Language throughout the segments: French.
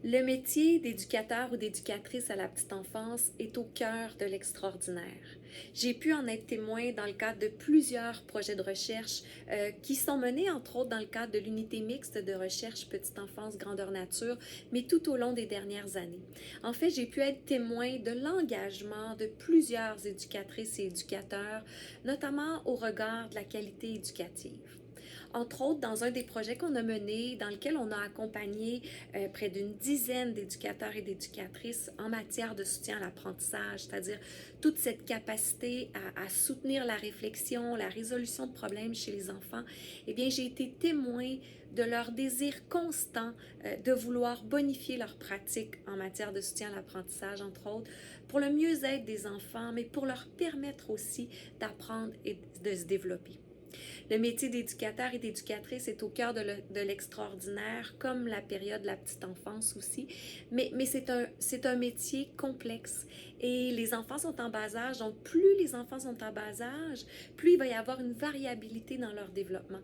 Le métier d'éducateur ou d'éducatrice à la petite enfance est au cœur de l'extraordinaire. J'ai pu en être témoin dans le cadre de plusieurs projets de recherche qui sont menés entre autres dans le cadre de l'unité mixte de recherche petite enfance grandeur nature, mais tout au long des dernières années. En fait, j'ai pu être témoin de l'engagement de plusieurs éducatrices et éducateurs, notamment au regard de la qualité éducative. Entre autres, dans un des projets qu'on a mené, dans lequel on a accompagné près d'une dizaine d'éducateurs et d'éducatrices en matière de soutien à l'apprentissage, c'est-à-dire toute cette capacité à soutenir la réflexion, la résolution de problèmes chez les enfants, eh bien, j'ai été témoin de leur désir constant de vouloir bonifier leurs pratiques en matière de soutien à l'apprentissage, entre autres, pour le mieux-être des enfants, mais pour leur permettre aussi d'apprendre et de se développer. Le métier d'éducateur et d'éducatrice est au cœur de l'extraordinaire, comme la période de la petite enfance aussi. Mais c'est un métier complexe et les enfants sont en bas âge. Donc, plus les enfants sont en bas âge, plus il va y avoir une variabilité dans leur développement.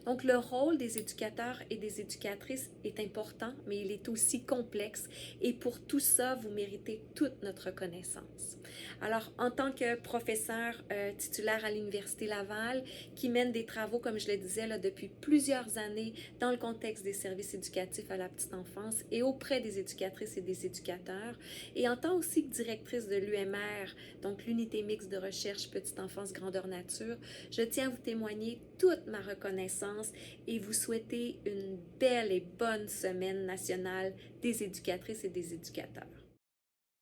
Donc, le rôle des éducateurs et des éducatrices est important, mais il est aussi complexe. Et pour tout ça, vous méritez toute notre reconnaissance. Alors, en tant que professeur titulaire à l'Université Laval, qui mène des travaux, comme je le disais, là, depuis plusieurs années dans le contexte des services éducatifs à la petite enfance et auprès des éducatrices et des éducateurs, et en tant aussi que directrice de l'UMR, donc l'unité mixte de recherche petite enfance grandeur nature, je tiens à vous témoigner toute ma reconnaissance et vous souhaiter une belle et bonne semaine nationale des éducatrices et des éducateurs.